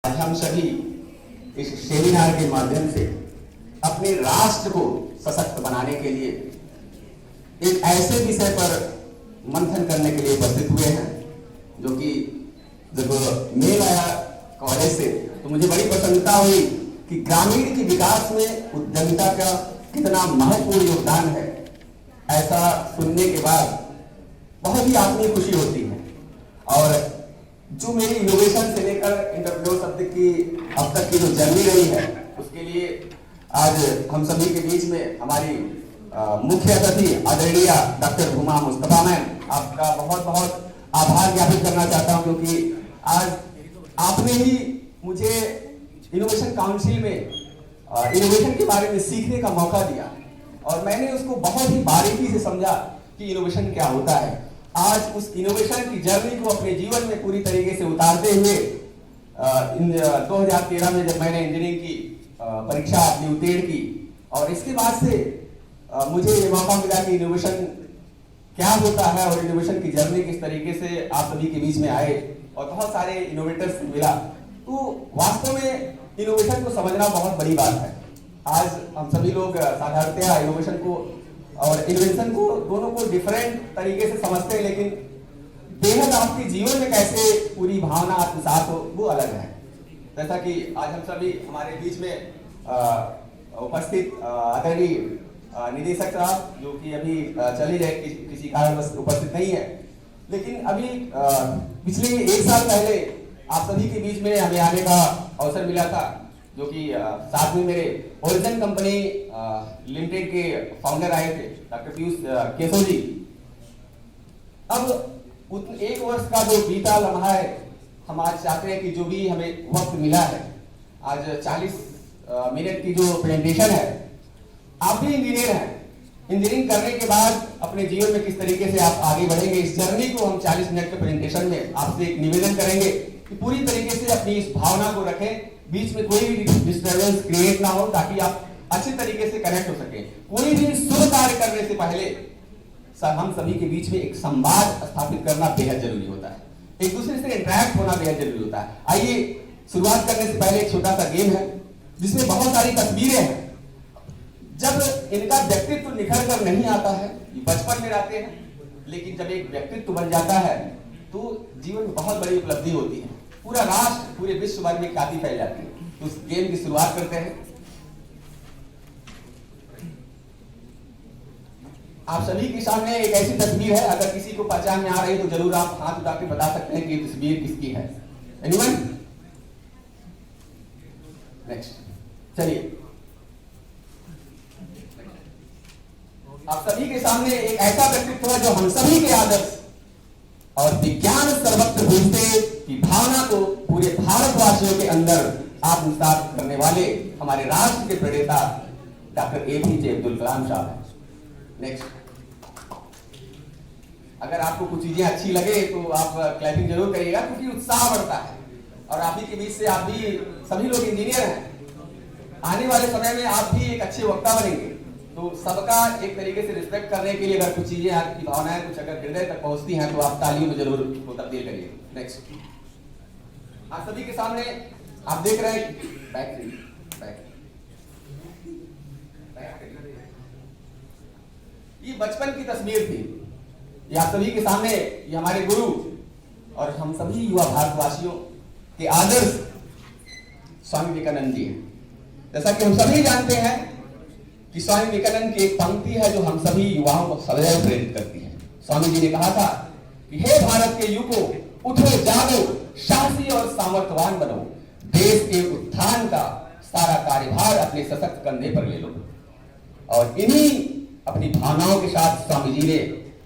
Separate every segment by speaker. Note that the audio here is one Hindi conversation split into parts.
Speaker 1: आज हम सभी इस सेमिनार के माध्यम से अपने राष्ट्र को सशक्त बनाने के लिए एक ऐसे विषय पर मंथन करने के लिए उपस्थित हुए हैं, जो कि जब मेल आया कॉलेज से तो मुझे बड़ी प्रसन्नता हुई कि ग्रामीण के विकास में उद्यमिता का कितना महत्वपूर्ण योगदान है। ऐसा सुनने के बाद बहुत ही आत्मीय खुशी होती है। और जो मेरी इनोवेशन से लेकर एंटरप्रेन्योर शब्द की अब तक की जो जर्नी रही है, उसके लिए आज हम सभी के बीच में हमारी मुख्य अतिथि आदरणीय डॉक्टर हुमा मुस्तफा मैम, आपका बहुत बहुत आभार ज्ञापित करना चाहता हूं, क्योंकि आज आपने ही मुझे इनोवेशन काउंसिल में इनोवेशन के बारे में सीखने का मौका दिया और मैंने उसको बहुत ही बारीकी से समझा कि इनोवेशन क्या होता है। आज उस इनोवेशन की जर्नी को अपने जीवन में पूरी तरीके से उतारते हुए 2013 में जब मैंने इंजीनियरिंग की परीक्षा अपनी उत्तीर्ण की और इसके बाद से मुझे ये मौका मिला कि इनोवेशन क्या होता है और इनोवेशन की जर्नी किस तरीके से आप सभी के बीच में आए और बहुत सारे इनोवेटर्स मिला, तो वास्तव में इनोवेशन को समझना बहुत बड़ी बात है। आज हम सभी लोग साधारणतया इनोवेशन को और इन्वेंशन को दोनों को डिफरेंट तरीके से समझते हैं, लेकिन बेहद आपके जीवन में कैसे पूरी भावना आत्मसात हो वो अलग है। जैसा कि आज हम सभी हमारे बीच में उपस्थित आदरणीय निदेशक साहब, जो कि अभी चले गए किसी कारणवश उपस्थित नहीं है, लेकिन अभी पिछले 1 साल पहले आप सभी के बीच में हमें आने का अवसर मिला था, जो कि साथ में मेरे ओरिजिन कंपनी लिमिटेड के फाउंडर आए थे, डॉक्टर पीयूष केशव जी। अब 1 वर्ष का जो बीता लम्हा है, हम आज चाहते हैं कि जो भी हमें वक्त मिला है, आज 40 मिनट की जो प्रेजेंटेशन है, आप भी इंजीनियर हैं, इंजीनियरिंग करने के बाद अपने जीवन में किस तरीके से आप आगे बढ़ेंगे, इस जर्नी को हम 40 मिनट के प्रेजेंटेशन में आपसे एक निवेदन करेंगे कि पूरी तरीके से अपनी इस भावना को रखें, बीच में कोई भी डिस्टर्बेंस क्रिएट ना हो, ताकि आप अच्छे तरीके से कनेक्ट हो सके। कोई भी शुभ कार्य करने से पहले हम सभी के बीच में एक संवाद स्थापित करना बेहद जरूरी होता है, एक दूसरे से इंटरेक्ट होना बेहद जरूरी होता है। आइए शुरुआत करने से पहले एक छोटा सा गेम है जिसमें बहुत सारी तस्वीरें हैं। जब इनका व्यक्तित्व निखर कर नहीं आता है, ये बचपन में रहते हैं, लेकिन जब एक व्यक्तित्व बन जाता है तो जीवन में बहुत बड़ी उपलब्धि होती है, पूरा राष्ट्र पूरे विश्व भर में ख्याति फैल जाती है। तो उस गेम की शुरुआत करते हैं। आप सभी के सामने एक ऐसी तस्वीर है, अगर किसी को पहचान में आ रही है तो जरूर आप हाथ उठा के बता सकते हैं कि ये तस्वीर किसकी है। एनीवन? नेक्स्ट, चलिए। आप सभी के सामने एक ऐसा व्यक्तित्व है जो हम सभी के आदर्श और विज्ञान सर्वत्र भूलते की भावना को पूरे भारतवासियों के अंदर आत्मसात करने वाले हमारे राष्ट्र के प्रणेता डॉक्टर एपीजे अब्दुल कलाम साहब हैं। नेक्स्ट। अगर आपको कुछ चीजें अच्छी लगे तो आप क्लैपिंग जरूर करिएगा, क्योंकि उत्साह बढ़ता है। और आप ही के बीच से आप भी सभी लोग इंजीनियर हैं, आने वाले समय में आप भी एक अच्छे वक्ता बनेंगे, तो सबका एक तरीके से रिस्पेक्ट करने के लिए अगर कुछ चीजें आपकी भावनाएं कुछ अगर हृदय तक पहुंचती हैं तो आप तालियों में जरूर उसको तब्दील करिए। नेक्स्ट। आप सभी के सामने आप देख रहे हैं बैक ये बचपन की तस्वीर थी। ये आप सभी के सामने ये हमारे गुरु और हम सभी युवा भारतवासियों के आदर्श स्वामी विवेकानंद जी हैं। जैसा कि हम सभी जानते हैं कि स्वामी विवेकानंद की एक पंक्ति है जो हम सभी युवाओं को सदैव प्रेरित करती है। स्वामी जी ने कहा था कि हे भारत के युवकों, उठो जागो, साहसी और सामर्थ्यवान बनो, देश के उत्थान का सारा कार्यभार अपने सशक्त कंधे पर ले लो। और इन्हीं अपनी भावनाओं के साथ स्वामी जी ने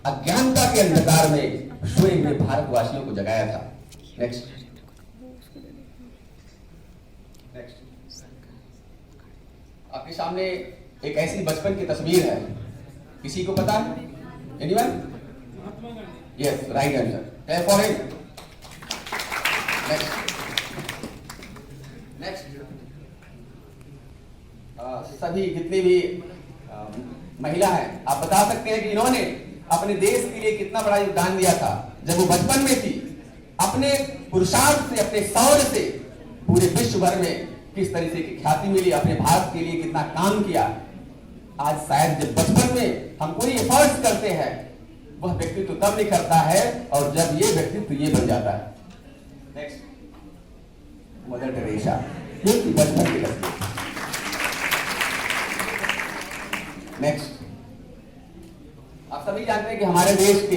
Speaker 1: अज्ञानता के अंधकार में सोए हुए भारतवासियों को जगाया था। नेक्स्ट। आपके सामने एक ऐसी बचपन की तस्वीर है, किसी को पता है? Anyone? Yes, right answer. Clap for him. Next. सभी जितनी भी महिला है, आप बता सकते हैं कि इन्होंने अपने देश के लिए कितना बड़ा योगदान दिया था। जब वो बचपन में थी, अपने पुरुषार्थ से, अपने शौर्य से पूरे विश्व भर में किस तरीके की ख्याति मिली, अपने भारत के लिए कितना काम किया। आज शायद जब बचपन में हम कोई एफर्ट्स करते हैं, वह व्यक्तित्व तब नहीं करता है और जब ये व्यक्तित्व ये बन जाता है। नेक्स्ट, मदर टेरेसा, ये बचपन की तस्वीर। नेक्स्ट, आप सभी जानते हैं कि हमारे देश के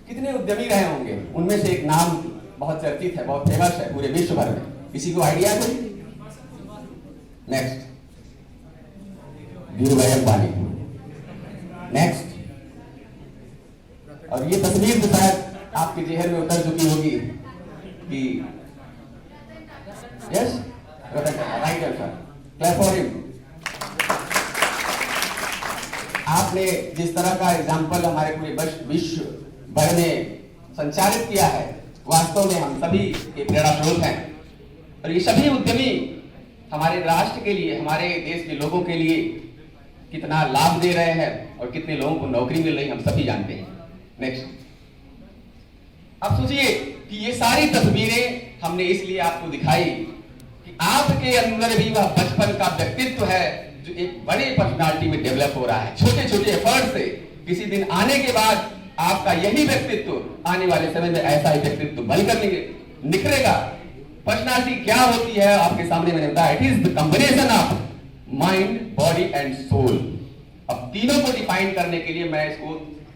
Speaker 1: कितने उद्यमी रहे होंगे। उनमें से एक नाम बहुत चर्चित है, बहुत फेमस है पूरे विश्व भर में। किसी को आइडिया है? नेक्स्ट, धीरूभाई अंबानी। नेक्स्ट, और ये तस्वीर तो शायद आपके जेहन में उतर चुकी होगी कि yes, Ratan Tata, right answer, clap for him. आपने जिस तरह का एग्जाम्पल हमारे पूरे विश्व भर में संचालित किया है, वास्तव में हम सभी के प्रेरणा स्रोत हैं। और ये सभी उद्यमी हमारे राष्ट्र के लिए, हमारे देश के लोगों के लिए कितना लाभ दे रहे हैं और कितने लोगों को नौकरी मिल रही, हम सभी जानते हैं। नेक्स्ट, अब सोचिए कि ये सारी तस्वीरें हमने इसलिए आपको दिखाई कि आपके अंदर भी वह बचपन का व्यक्तित्व है जो एक बड़े पर्सनालिटी में डेवलप हो रहा है। छोटे छोटे एफर्ट से किसी दिन आने के बाद आपका यही व्यक्तित्व आने वाले समय में ऐसा ही व्यक्तित्व बनकर निखरेगा। पर्सनालिटी क्या होती है आपके सामने मैंने बताया, it is the combination of mind, body and soul. अब तीनों को डिफाइन करने के लिए मैं इसको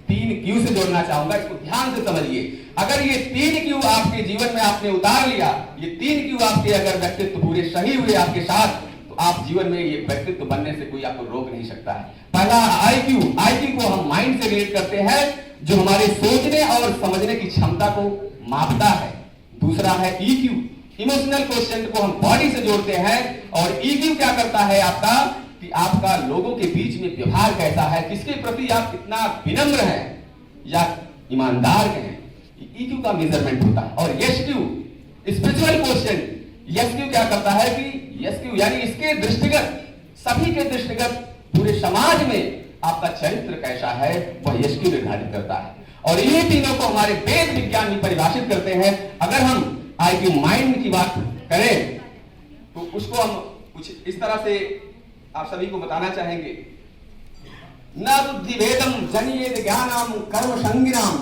Speaker 1: 3 क्यू से जोड़ना चाहूंगा। इसको ध्यान से समझिए। अगर ये 3 क्यू आपके जीवन में आपने उतार लिया, ये 3 क्यू आपके अगर व्यक्तित्व पूरे सही हुए आपके साथ, तो आप जीवन में ये व्यक्तित्व बनने से कोई आपको रोक नहीं सकता है। पहला आईक्यू, आईक्यू को हम माइंड से रिलेट करते हैं, जो हमारे सोचने और समझने की क्षमता को मापता है। दूसरा है ईक्यू, इमोशनल क्वेश्चन को हम बॉडी से जोड़ते हैं। और ईक्यू क्या करता है आपका, कि आपका लोगों के बीच में व्यवहार कैसा है, किसके प्रति आप कितना विनम्र हैं या ईमानदार हैं, ईक्यू का मेजरमेंट होता है। और एसक्यू, स्पिरिचुअल क्वेश्चन, एसक्यू क्या करता है कि एसक्यू यानी इसके दृष्टिगत, सभी के दृष्टिगत पूरे समाज में आपका चरित्र कैसा है, वह एसक्यू निर्धारित करता है। और ये तीनों को हमारे वेद विज्ञान भी परिभाषित करते हैं। अगर हम आईक्यू माइंड की बात करें तो उसको हम कुछ इस तरह से आप सभी को बताना चाहेंगे। न बुद्धि भेदम जनियेत ज्ञानम कर्म संगिनाम,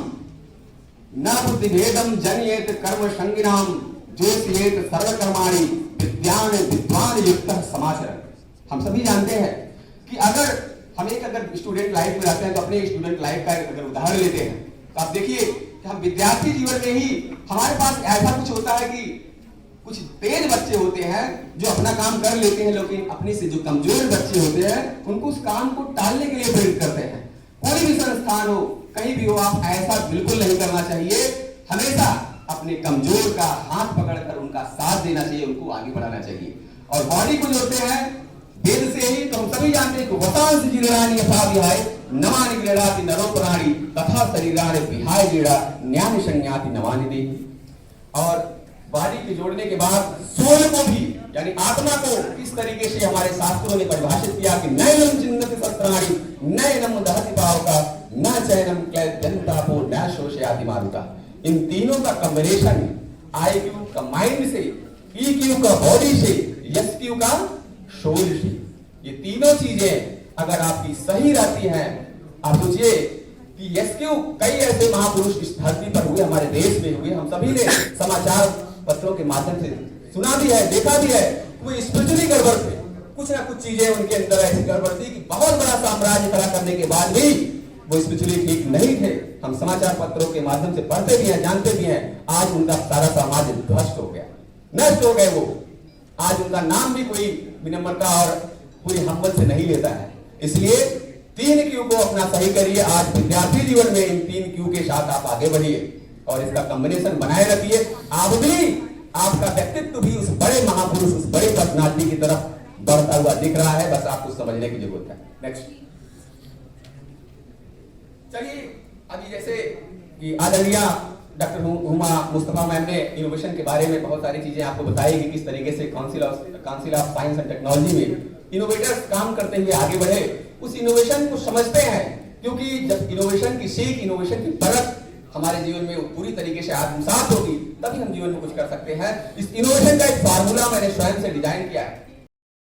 Speaker 1: न बुद्धि भेदम जनियेत कर्म संगिनाम, ज्योतियेत सर्वकर्माणि विद्यान विद्वान युक्तः समाचरन्। हम सभी जानते हैं कि अगर हम एक स्टूडेंट लाइफ में रहते हैं तो अपने स्टूडेंट लाइफ का अगर उदाहरण लेते हैं तो आप देखिए कि हम विद्यार्थी जीवन में ही हमारे पास ऐसा कुछ होता है कि कुछ तेज बच्चे होते हैं जो अपना काम कर लेते हैं, लेकिन अपने से जो कमजोर बच्चे होते हैं उनको उस काम को टालने के लिए प्रेरित करते हैं। कोई भी संस्थान हो, कहीं भी हो, आप ऐसा बिल्कुल नहीं करना चाहिए। हमेशा अपने कमजोर का हाथ पकड़कर उनका साथ देना चाहिए, उनको आगे बढ़ाना चाहिए। और बॉडी को जोड़ते हैं वेद से ही, तो हम सभी जानते हैं कि वसांस जीरानी असाविहाय नमानि क्रीडाति नरो प्राणी तथा शरीराणि विहाय जीड़ा न्यानि संज्ञाति नमानि दे। और बॉडी के जोड़ने के बाद सोल को भी यानी आत्मा को किस तरीके से हमारे शास्त्रों ने परिभाषित किया कि नैनम चिन्नति शस्त्राणि नैनम दहति पावका न चैनम जनतापो न शोषयाति मारुता। इन तीनों का कॉम्बिनेशन आईक्यू का माइंड से, ईक्यू का बॉडी से, एसक्यू का सोल से, ये तीनों चीजें अगर आपकी सही रहती हैं, आप सोचिए कि एसक्यू कई ऐसे महापुरुष इस धरती पर हुए, हमारे देश में हुए, हम सभी ने समाचार पत्रों के माध्यम से सुना भी है, देखा भी है। वो स्पिरिचुअली गड़बड़ थे, कुछ ना कुछ चीजें उनके अंदर ऐसी गड़बड़ थी कि बहुत बड़ा साम्राज्य खड़ा करने के बाद भी वो स्पिरिचुअली ठीक नहीं थे। हम समाचार पत्रों के माध्यम से पढ़ते भी हैं, जानते भी हैं। आज उनका सारा समाज ध्वस्त हो गया, नष्ट हो गए। वो आज उनका नाम भी कोई विनम्रता और पूरी हम्बल से नहीं लेता है। इसलिए 3 क्यू को अपना सही करिए। आज विद्यार्थी जीवन में इन 3 क्यू के साथ आप आगे बढ़िए और इसका कॉम्बिनेशन बनाए रखिए। आप भी, आपका व्यक्तित्व भी उस बड़े महापुरुष, उस बड़े पर्सनालिटी की तरफ बढ़ता हुआ दिख रहा है। बस आपको समझने की जरूरत है। नेक्स्ट, चलिए अभी जैसे कि आदरणीय डॉक्टर हुमा मुस्तफा मैम ने इनोवेशन के बारे में बहुत सारी चीजें आपको बताई कि किस तरीके से council of science and technology में इनोवेटर्स काम करते हुए आगे बढ़े, उस इनोवेशन को समझते हैं। क्योंकि जब इनोवेशन की सीख, इनोवेशन की परख हमारे जीवन में वो पूरी तरीके से आत्मसात होगी, तभी हम जीवन में कुछ कर सकते हैं। इस इनोवेशन का एक फार्मूला मैंने स्वयं से डिजाइन किया है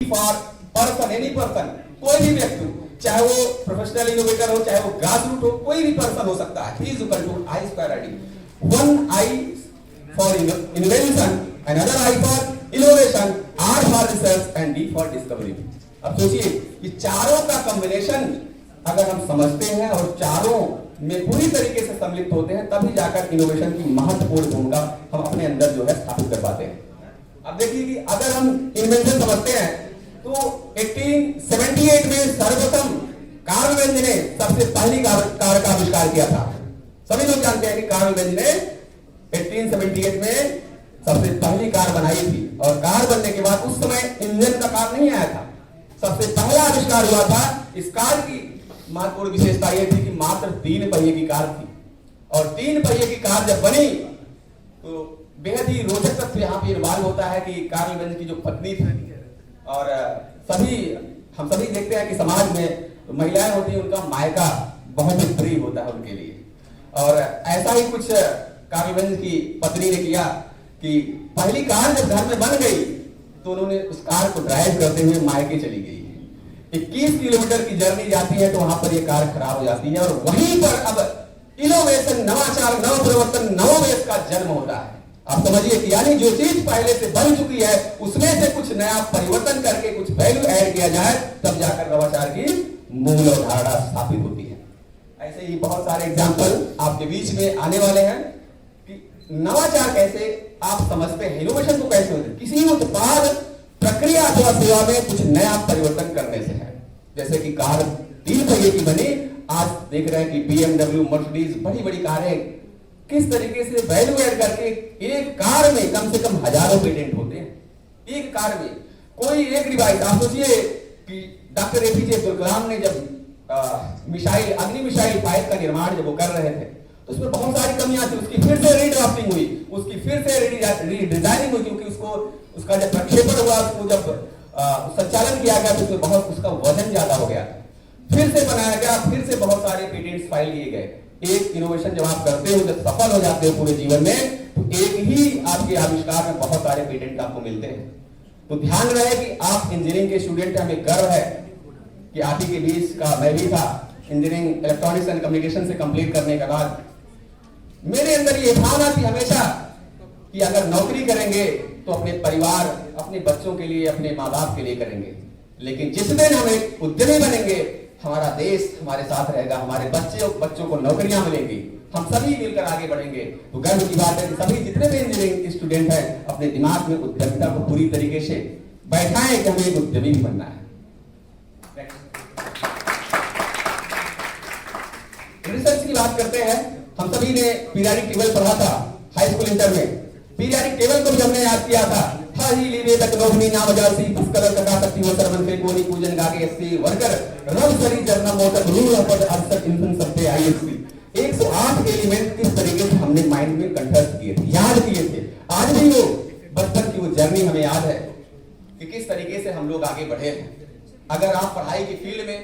Speaker 1: फॉर पर्सन, एनी पर्सन, कोई भी व्यक्ति, चाहे वो प्रोफेशनल इनोवेटर हो, चाहे वो ग्रास रूट हो, कोई भी पर्सन हो सकता है। P = I square RD. One I for invention, another I for innovation, R for research and D for discovery. अब सोचिए ये चारों का कॉम्बिनेशन अगर हम समझते हैं और चारों में पूरी तरीके से सम्मिलित होते हैं, तभी जाकर इनोवेशन की महत्वपूर्ण भूमिका हम अपने अंदर जो है स्थापित कर पाते हैं। अब देखिए कि अगर हम इन्वेंशन समझते हैं तो 1878 में सर्वप्रथम कार्ल बेंज ने सबसे पहली कार का आविष्कार किया था। सभी लोग जानते हैं कि कार्ल बेंज ने 1878 में सबसे पहली कार बनाई थी, और कार बनने के बाद उस समय इंजन का कार नहीं आया था, सबसे पहला आविष्कार हुआ था। इस कार की महत्वपूर्ण विशेषता यह थी कि मात्र 3 पहिए की कार थी, और 3 पहिए की कार जब बनी तो बेहद ही रोचक तथ्य यहाँ पे इन्वॉल्व होता है कि कार्ल बेंज की जो पत्नी थी, और हम सभी देखते हैं कि समाज में महिलाएं होती हैं, उनका मायका बहुत ही प्रिय होता है उनके लिए, और ऐसा ही कुछ कार्ल बेंज की पत्नी ने किया कि पहली कार जब घर में बन गई तो उन्होंने उस कार को ड्राइव करते हुए मायके चली गई। 21 किलोमीटर की जर्नी जाती है तो वहां पर ये कार खराब हो जाती है, और वहीं पर अब इनोवेशन, नवाचार, नव परिवर्तन, नवोवेश का जन्म होता है। आप समझिए कि यानी जो चीज पहले से बन चुकी है उसमें से कुछ नया परिवर्तन करके कुछ वैल्यू ऐड किया जाए, तब जाकर नवाचार की मूल अवधारणा स्थापित होती है। ऐसे ही बहुत सारे एग्जाम्पल आपके बीच में आने वाले हैं कि नवाचार कैसे आप समझते हैं, इनोवेशन को कैसे होते हैं, किसी उत्पाद, प्रक्रिया अथवा सेवा में कुछ नया परिवर्तन करने से है। जैसे कि कार 3 पहिए की बनी, आज देख रहे हैं कि BMW, मर्सिडीज, बड़ी बड़ी कारें किस तरीके से वैल्यू ऐड करके एक कार में कम से कम हजारों पेटेंट होते हैं। एक कार में कोई एक डिवाइस, आप सोचिए कि डॉक्टर APJ अब्दुल कलाम ने जब मिसाइल, अग्नि मिसाइल 5 का निर्माण जब वो कर रहे थे तो उसमें बहुत सारी कमियां थी, उसकी फिर से रीड्राफ्टिंग हुई, उसकी फिर से रीडिजाइनिंग हुई, क्योंकि उसका जब प्रक्षेपण हुआ, उसको जब संचालन किया गया तो उसमें बहुत उसका वजन ज्यादा हो गया, फिर से बनाया गया, फिर से बहुत सारे पेटेंट्स फाइल किए गए। एक इनोवेशन जब आप करते हो, जब सफल हो जाते हो पूरे जीवन में, तो एक ही आपके आविष्कार में बहुत सारे पेटेंट आपको मिलते हैं। तो ध्यान रहे कि आप इंजीनियरिंग के स्टूडेंट, हमें गर्व है कि आप ही के बीच का मैं भी था। इंजीनियरिंग इलेक्ट्रॉनिक्स एंड कम्युनिकेशन से कंप्लीट करने के बाद मेरे अंदर ये भावना थी हमेशा कि अगर नौकरी करेंगे तो अपने परिवार, अपने बच्चों के लिए, अपने माँ बाप के लिए करेंगे, लेकिन जिस दिन हम एक उद्यमी बनेंगे, हमारा देश हमारे साथ रहेगा, हमारे बच्चों को नौकरियां मिलेंगी, हम सभी मिलकर आगे बढ़ेंगे। तो गर्व की बात है कि सभी जितने भी इंजीनियरिंग स्टूडेंट हैं अपने दिमाग में उद्यमिता को पूरी तरीके से बैठाएं कि हमें एक उद्यमी भी बनना है। रिसर्च की बात करते हैं, हम सभी ने पीरियडिक टेबल पढ़ा था हाई स्कूल इंटर में। पीरियडिक टेबल को भी हमने याद किया था। हाई लीवे तक नोहनी ना वजासी पुष्कर कका शक्ति वसर मन पे कोनी पूजन गाके एससी वर्कर रव सरी जरना मोटर रूल ऑफ द अर्थक इन्फिन सबसे आईएसपी 108 एलिमेंट किस तरीके से हमने माइंड में कंठस्थ किए थे, याद किए थे। आज भी वो बचपन की वो जर्नी हमें याद है कि किस तरीके से हम लोग आगे बढ़े हैं। अगर आप पढ़ाई की फील्ड में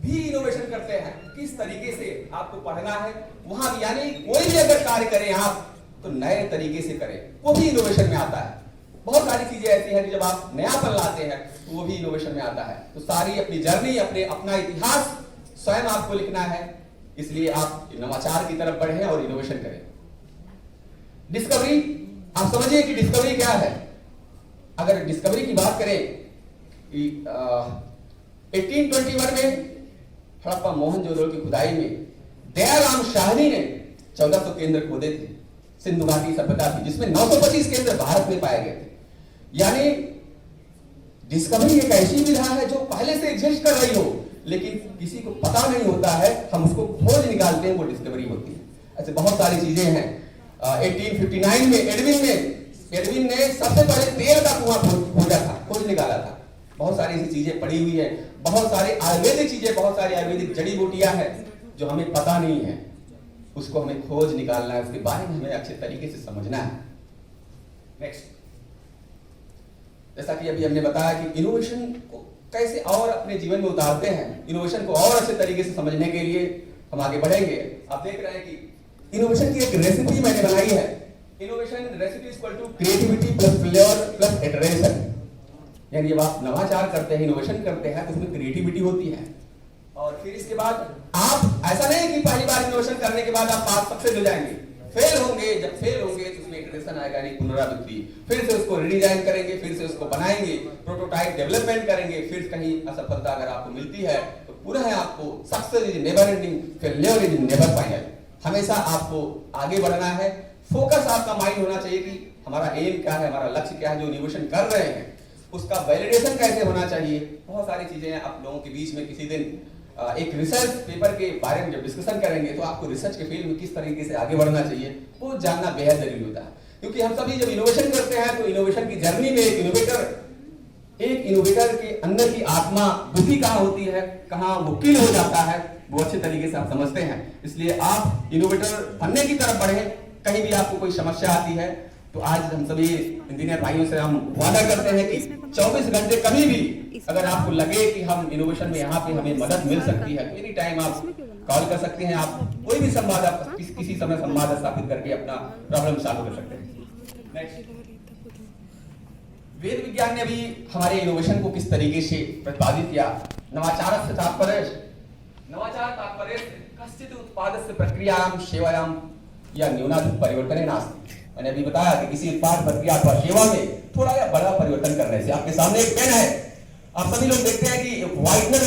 Speaker 1: भी इनोवेशन करते हैं, किस तरीके से आपको पढ़ना है, वहां भी यानी कोई भी अगर कार्य करें आप तो नए तरीके से करें, वो भी इनोवेशन में आता है। बहुत सारी चीजें ऐसी हैं कि जब आप नयापन लाते हैं तो वो भी इनोवेशन में आता है। तो सारी अपनी जर्नी, अपना इतिहास स्वयं आपको लिखना है, इसलिए आप नवाचार की तरफ बढ़े और इनोवेशन करें। डिस्कवरी, आप समझिए कि डिस्कवरी क्या है। अगर डिस्कवरी की बात करें, 1821 में हड़प्पा मोहनजोदड़ो की खुदाई में दयाराम शाहनी ने 1400 केंद्र खोदे थे। सिंधु घाटी सभ्यता थी जिसमें 925 केंद्र भारत में पाए गए थे। यानी डिस्कवरी एक ऐसी विधा है जो पहले से एग्जिस्ट कर रही हो, लेकिन किसी को पता नहीं होता है, हम उसको खोज निकालते हैं, वो डिस्कवरी होती है। ऐसे बहुत सारी चीजें हैं। 1859 में एडविन ने सबसे पहले तेल का कुआं खोजा था, खोज निकाला था। बहुत सारी ऐसी चीजें पड़ी हुई है, बहुत सारे आयुर्वेदिक चीजें, बहुत सारी आयुर्वेदिक जड़ी बूटियां हैं जो हमें पता नहीं है, उसको हमें खोज निकालना है, उसके बारे में हमें अच्छे तरीके से समझना है। नेक्स्ट, जैसा कि अभी हमने बताया कि इनोवेशन को कैसे और अपने जीवन में उतारते हैं, इनोवेशन को और अच्छे तरीके से समझने के लिए हम आगे बढ़ेंगे। आप देख रहे हैं कि इनोवेशन की एक रेसिपी मैंने बनाई है। Innovation recipe equal to creativity plus flavour plus iteration. यानी जब आप नवाचार करते हैं, इनोवेशन करते हैं, तो उसमें क्रिएटिविटी होती है। और फिर इसके बाद आप ऐसा नहीं कि पहली बार इनोवेशन करने के बाद आप पास सक्सेस हो जाएंगे, फेल होंगे। जब फेल होंगे तो उसमें इटरेशन आएगा, यानी पुनरावृत्ति। फिर से उसको रिडिजाइन करेंगे, फिर से उसको बनाएंगे, प्रोटोटाइप डेवलपमेंट करेंगे। फिर कहीं असफलता अगर आपको मिलती है तो पुनः आपको success is never ending, failure is never final. हमेशा आपको आगे बढ़ना है। फोकस आपका माइंड होना चाहिए कि हमारा एम क्या है, हमारा लक्ष्य क्या है। जो इनोवेशन कर रहे हैं उसका वैलिडेशन कैसे होना चाहिए। बहुत सारी चीजें हैं। आप लोगों के बीच में किसी दिन एक रिसर्च पेपर के बारे में जब डिस्कशन करेंगे तो आपको रिसर्च के फील्ड में किस तरीके से आगे बढ़ना चाहिए वो जानना बेहद जरूरी होता है। क्योंकि हम सभी जब इनोवेशन करते हैं तो इनोवेशन की जर्नी में एक इनोवेटर के अंदर की आत्मा दुखी कहाँ होती है, कहाँ वो किल हो जाता है, वो अच्छे तरीके से आप समझते हैं। इसलिए आप इनोवेटर बनने की तरफ बढ़े। कहीं भी आपको कोई समस्या आती है तो आज हम सभी इंजीनियर भाइयों से हम वादा करते हैं कि 24 घंटे कभी भी अगर आपको लगे कि हम इनोवेशन में यहाँ पे हमें मदद मिल सकती है तो एनी टाइम आप कॉल कर सकते हैं। आप कोई भी संवाद, आप किसी समय संवाद स्थापित करके अपना प्रॉब्लम सॉल्व कर सकते हैं। नेक्स्ट, वेद विज्ञान ने भी हमारे इनोवेशन को किस तरीके से प्रतिपादित किया। नवाचार से तात्पर्य कश्चित् उत्पादस्य प्रक्रियायां सेवायां या न्यूनाधिक परिवर्तन नास्ति। मैंने अभी बताया कि किसी उत्पाद प्रक्रिया अथवा सेवा में थोड़ा या बड़ा परिवर्तन करने से। आपके सामने एक पेन है, आप सभी लोग देखते हैं कि व्हाइटनर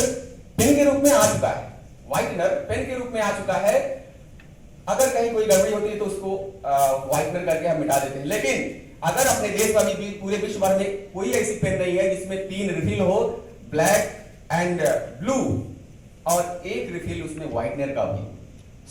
Speaker 1: पेन के रूप में आ चुका है। व्हाइटनर पेन के रूप में आ चुका है। अगर कहीं कोई गड़बड़ी होती है तो उसको व्हाइटनर करके हम मिटा देते हैं। लेकिन अगर अपने देश में भी पूरे विश्व भर में कोई ऐसी पेन नहीं है जिसमें 3 रिफिल हो, ब्लैक एंड ब्लू, और एक रिफिल उसमें व्हाइटनर का भी।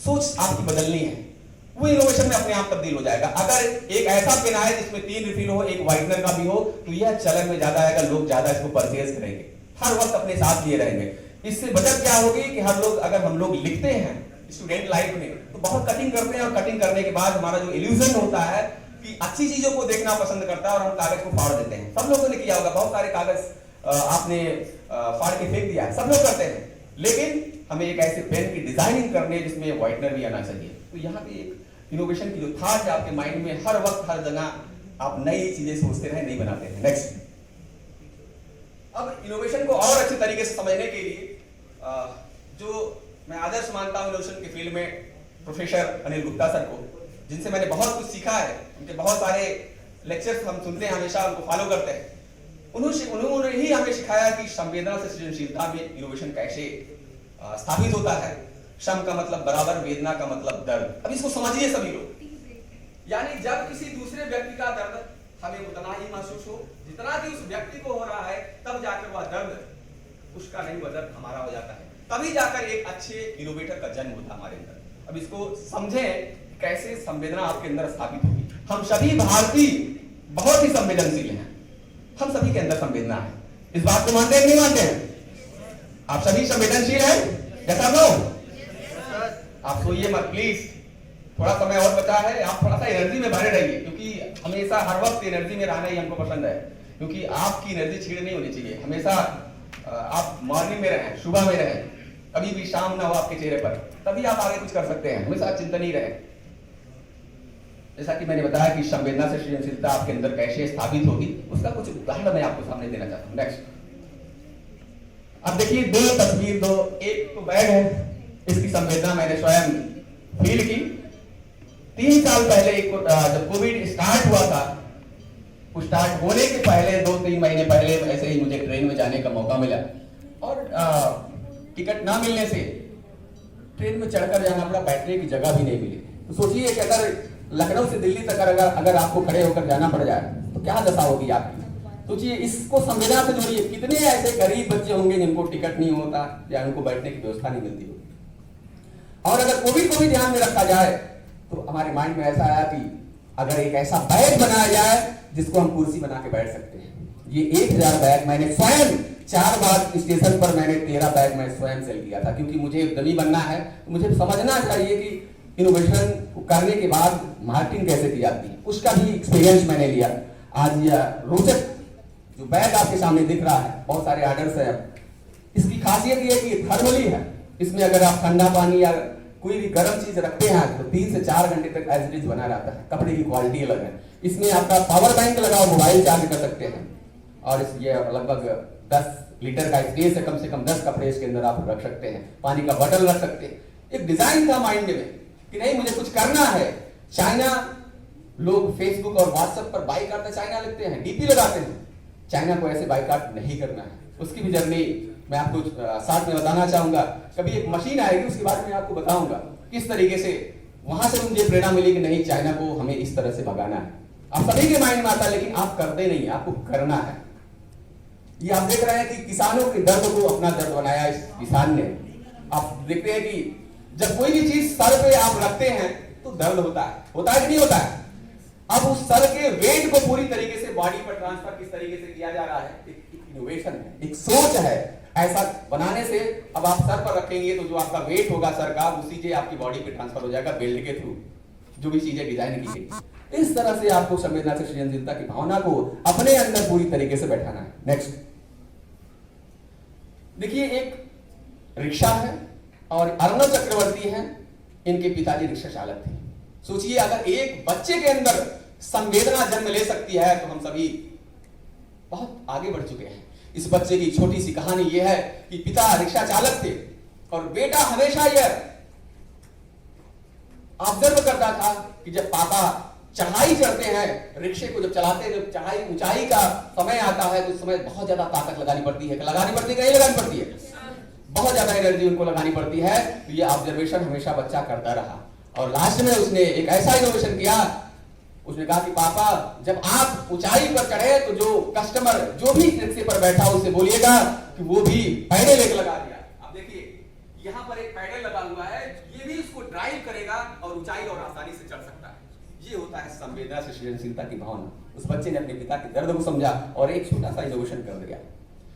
Speaker 1: सोच आपकी बदलनी है, वो इनोवेशन में अपने आप तब्दील हो जाएगा। अगर एक ऐसा पेन आए जिसमें 3 रिफिल हो, एक व्हाइटनर का भी हो, तो यह चलन में ज्यादा आएगा, लोग ज्यादा इसको परचेज करेंगे, हर वक्त अपने साथ लिए रहेंगे। इससे बचत क्या होगी कि अगर हम लोग लिखते हैं स्टूडेंट लाइफ में तो बहुत कटिंग करते हैं, और कटिंग करने के बाद हमारा जो इल्यूजन होता है कि अच्छी चीजों को देखना पसंद करता है और हम कागज को फाड़ देते हैं। सब लोगों ने किया होगा, बहुत सारे कागज आपने फाड़ के फेंक दिया है, सब लोग करते हैं। लेकिन हमें एक ऐसे पेन की डिजाइनिंग करनी है जिसमें व्हाइटनर भी आना चाहिए। तो यहाँ पे एक इनोवेशन की जो थॉट है आपके माइंड में, हर वक्त हर जगह आप नई चीजें सोचते रहे, नहीं बनाते हैं। नेक्स्ट, अब इनोवेशन को और अच्छे तरीके से समझने के लिए जो मैं आदर्श मानता हूं इनोवेशन के फील्ड में, प्रोफेसर अनिल गुप्ता सर को, जिनसे मैंने बहुत कुछ सीखा है। उनके बहुत सारे लेक्चर्स हम सुनते हैं, हमेशा उनको फॉलो करते हैं। उन्होंने ही हमें सिखाया कि संवेदना से सृजनशीलता में इनोवेशन कैसे स्थापित होता है। श्रम का मतलब बराबर, वेदना का मतलब दर्द। अब इसको समझिए सभी लोग, यानी जब किसी दूसरे व्यक्ति का दर्द हमें उतना ही महसूस हो जितना कि उस व्यक्ति को हो रहा है, तब जाकर वह दर्द उसका नहीं, वह दर्द हमारा हो जाता है। तभी जाकर एक अच्छे इनोवेटर का जन्म होता है हमारे अंदर। अब इसको समझें कैसे संवेदना आपके अंदर स्थापित होगी। हम सभी भारतीय बहुत ही संवेदनशील हैं, हम सभी के अंदर संवेदना है। इस बात को मानते हैं कि नहीं मानते हैं? आप सभी संवेदनशील हैं? कैसा लोग? आप सोइए मत प्लीज, थोड़ा समय और बचा है। आप थोड़ा सा एनर्जी में भरे रहिए, क्योंकि हमेशा हर वक्त एनर्जी में रहना ही हमको पसंद है। क्योंकि आपकी एनर्जी छीड़ नहीं होनी चाहिए। हमेशा आप मॉर्निंग में रहें, सुबह में रहें, कभी भी शाम ना हो आपके चेहरे पर, तभी आप आगे कुछ कर सकते हैं। हमेशा चिंतन ही रहे। जैसा कि मैंने बताया कि संवेदना से सृजनशीलता आपके अंदर कैसे स्थापित होगी, उसका कुछ उदाहरण मैं आपको सामने देना चाहता हूँ। नेक्स्ट, अब देखिए 2 तस्वीर, एक तो बैग है, इसकी संवेदना मैंने स्वयं फील की। 3 साल पहले जब कोविड स्टार्ट हुआ था, स्टार्ट होने के पहले 2-3 महीने पहले ऐसे ही मुझे ट्रेन में जाने का मौका मिला, और टिकट ना मिलने से ट्रेन में चढ़कर जाना पड़ा, बैठने की जगह भी नहीं मिली। तो सोचिए कि अगर लखनऊ से दिल्ली तक अगर आपको खड़े होकर जाना पड़ जाए तो क्या दशा होगी आपकी। सोचिए, इसको संवेदना से जोड़िए। कितने ऐसे गरीब बच्चे होंगे जिनको टिकट नहीं होता या उनको बैठने की व्यवस्था नहीं मिलती होगी। और अगर कोविड को भी ध्यान में रखा जाए तो हमारे माइंड में ऐसा आया कि अगर एक ऐसा बैग बनाया जाए जिसको हम कुर्सी बना के बैठ सकते हैं। ये 1000 बैग मैंने स्वयं 4 बार स्टेशन पर मैंने 13 बैग मैं स्वयं सेल किया था, क्योंकि मुझे उद्यमी बनना है। तो मुझे समझना चाहिए कि इनोवेशन करने के बाद मार्केटिंग कैसे की जाती है, उसका भी एक्सपीरियंस मैंने लिया। आज यह रोचक जो बैग आपके सामने दिख रहा है, बहुत सारे ऑर्डर्स है। इसकी खासियत ये है कि थर्मली है। इसमें अगर आप ठंडा पानी या कोई भी गर्म चीज रखते हैं तो 3 से 4 घंटे तक एज इट इज बना रहता है। कपड़े की क्वालिटी अलग है। इसमें आपका पावर बैंक लगाओ, मोबाइल चार्ज कर सकते हैं। और ये लगभग 10 लीटर का स्पेस है, कम से कम 10 कपड़े इसके अंदर आप रख सकते हैं। पानी का बॉटल रख सकते हैं। एक डिजाइन था माइंड में कि नहीं मुझे कुछ करना है। चाइना लोग फेसबुक और व्हाट्सएप पर बाइकाट में चाइना लिखते हैं, डीपी लगाते हैं। चाइना को ऐसे बाइकाट नहीं करना है। उसकी भी जर्नी मैं आपको साथ में बताना चाहूंगा। कभी एक मशीन आएगी उसके बारे में आपको बताऊंगा किस तरीके से वहां से मुझे प्रेरणा मिली कि नहीं चाइना को हमें इस तरह से भगाना है। आप सभी के माइंड में आता है लेकिन आप करते नहीं, आपको करना है। ये आप देख रहे हैं कि किसानों के दर्द को अपना दर्द बनाया इस किसान ने। आप देखते हैं कि जब कोई भी चीज सर पे आप रखते हैं तो दर्द होता है कि नहीं होता है। अब उस सर के वेट को पूरी तरीके से बॉडी पर ट्रांसफर किस तरीके से किया जा रहा है, एक इनोवेशन है, एक सोच है। ऐसा बनाने से अब आप सर पर रखेंगे तो जो आपका वेट होगा सर का वो सीधे आपकी बॉडी पे ट्रांसफर हो जाएगा बेल्ट के थ्रू, जो भी चीजें डिजाइन की गई। इस तरह से आपको संवेदना से सृजनशीलता की भावना को अपने अंदर पूरी तरीके से बैठाना है। नेक्स्ट देखिए, एक रिक्शा है और अर्णव चक्रवर्ती हैं, इनके पिताजी रिक्शा चालक थे। सोचिए अगर एक बच्चे के अंदर संवेदना जन्म ले सकती है तो हम सभी बहुत आगे बढ़ चुके हैं। इस बच्चे की छोटी सी कहानी यह है कि पिता रिक्शा चालक थे और बेटा हमेशा यह ऑब्जर्व करता था कि जब पापा चढ़ाई चढ़ते हैं, रिक्शे को जब चलाते हैं, जब चढ़ाई ऊंचाई का समय आता है तो उस समय बहुत ज्यादा ताकत लगानी पड़ती है। लगानी पड़ती है, नहीं लगानी पड़ती है, बहुत ज्यादा एनर्जी उनको लगानी पड़ती है। तो ये ऑब्जर्वेशन हमेशा बच्चा करता रहा और लास्ट में उसने एक ऐसा इनोवेशन किया। उसने कहा कि पापा जब आप ऊंचाई पर चढ़े तो जो कस्टमर जो भी रिक्शे पर बैठा उससे बोलिएगा कि वो भी पैडल एक लगा दिया। अब देखिए यहाँ पर एक पैडल लगा हुआ है, ये भी उसको ड्राइव करेगा और ऊंचाई और आसानी से चढ़ सकता है। ये होता है संवेदना से सृजनशीलता की भावना। उस बच्चे ने अपने पिता के दर्द को समझा और एक छोटा सा इनोवेशन कर दिया।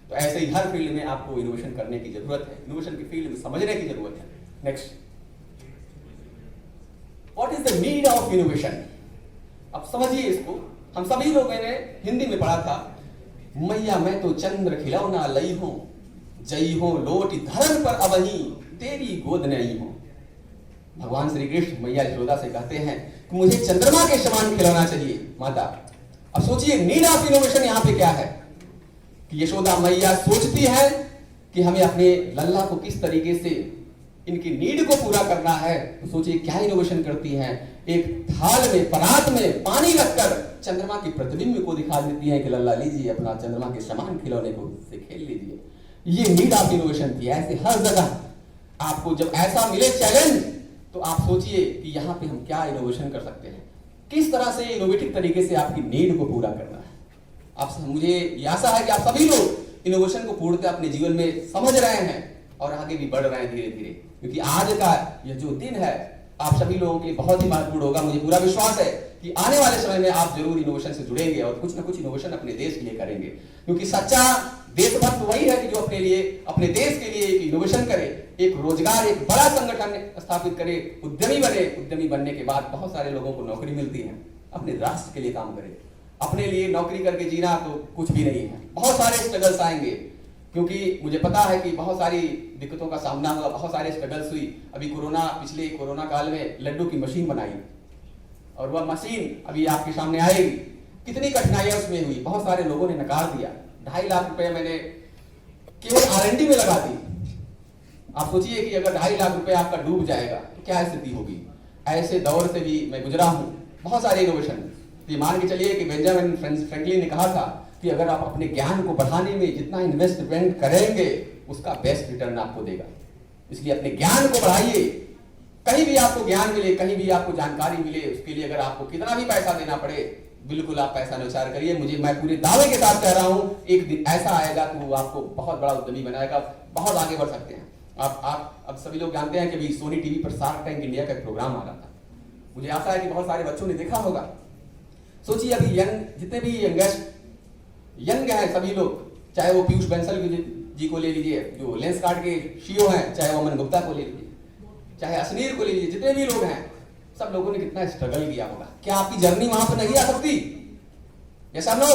Speaker 1: तो ऐसे ही हर फील्ड में आपको इनोवेशन करने की जरूरत है, इनोवेशन की फील्ड में समझने की जरूरत है। Next, what is the need of innovation. अब समझिए इसको, हम सभी लोगों ने हिंदी में पढ़ा था, मैया मैं तो चंद्र खिलौना लई हूं, जई हो लोट धर्म पर अबही तेरी गोद नहीं हो। भगवान श्री कृष्ण मैया यशोदा से कहते हैं कि मुझे चंद्रमा के समान खिलौना चाहिए माता। अब सोचिए नीड ऑफ इनोवेशन यहां पे क्या है कि यशोदा मैया सोचती है कि हमें अपने लल्ला को किस तरीके से इनकी नीड को पूरा करना है। तो सोचिए क्या इनोवेशन करती हैं। एक थाल में परात में पानी रखकर चंद्रमा की प्रतिबिंब को दिखा देती है कि लल्ला लीजिए अपना चंद्रमा के समान खिलौने को से खेल लीजिए। ये नीड ऑफ इनोवेशन थी। ऐसे हर जगह आपको जब ऐसा मिले चैलेंज तो आप सोचिए कि यहाँ पे हम क्या इनोवेशन कर सकते हैं, किस तरह से इनोवेटिव तरीके से आपकी नीड को पूरा करना है। आप मुझे आशा है कि आप सभी लोग इनोवेशन को पूर्णतः अपने जीवन में समझ रहे हैं और आगे भी बढ़ रहे हैं धीरे धीरे, क्योंकि आज का यह जो दिन है आप सभी लोगों के लिए बहुत ही महत्वपूर्ण होगा। मुझे पूरा विश्वास है कि आने वाले समय में आप जरूर इनोवेशन से जुड़ेंगे और कुछ ना कुछ इनोवेशन अपने देश के लिए करेंगे, क्योंकि सच्चा देशभक्त वही है कि जो अपने लिए अपने देश के लिए एक इनोवेशन करे, एक रोजगार, एक बड़ा संगठन स्थापित करे, उद्यमी बने। उद्यमी बनने के बाद बहुत सारे लोगों को नौकरी मिलती है, अपने राष्ट्र के लिए काम करे। अपने लिए नौकरी करके जीना तो कुछ भी नहीं है, बहुत सारे स्ट्रगल्स आएंगे, क्योंकि मुझे पता है कि बहुत सारी दिक्कतों का सामना हुआ, बहुत सारे स्ट्रगल्स हुई। अभी पिछले कोरोना काल में लड्डू की मशीन बनाई और वह मशीन अभी आपके सामने आएगी। कितनी कठिनाइयां उसमें हुई, बहुत सारे लोगों ने नकार दिया। 2.5 लाख रुपए मैंने केवल R&D में लगा दी। आप सोचिए कि अगर 2.5 लाख रुपए आपका डूब जाएगा तो क्या स्थिति होगी। ऐसे दौर से भी मैं गुजरा हूं, बहुत सारे इनोवेशन। ये मान के चलिए कि बेंजामिन फ्रैंकलिन ने कहा था कि अगर आप अपने ज्ञान को बढ़ाने में जितना इन्वेस्टमेंट करेंगे उसका बेस्ट रिटर्न आपको देगा। इसलिए अपने ज्ञान को बढ़ाइए। कहीं भी आपको ज्ञान मिले, कहीं भी आपको जानकारी मिले, उसके लिए अगर आपको कितना भी पैसा देना पड़े, बिल्कुल आप पैसा न्यौछावर करिए। मैं पूरे दावे के साथ कह रहा हूं, एक दिन ऐसा आएगा कि वो आपको बहुत बड़ा उद्यमी बनाएगा, बहुत आगे बढ़ सकते हैं आप। अब सभी लोग जानते हैं कि अभी सोनी टीवी पर शार्क टैंक इंडिया का एक प्रोग्राम आ रहा था। मुझे आशा है कि बहुत सारे बच्चों ने देखा होगा। सोचिए अभी जितने भी यंग हैं सभी लोग, चाहे वो पीयूष बंसल जी को ले लीजिए जो लेंसकार्ट के सीईओ हैं, चाहे वो अमन गुप्ता को ले लीजिए, चाहे अश्नीर को ले लीजिए, जितने भी लोग हैं सब लोगों ने कितना स्ट्रगल किया होगा। क्या आपकी जर्नी वहां पर नहीं आ सकती? यस और नो?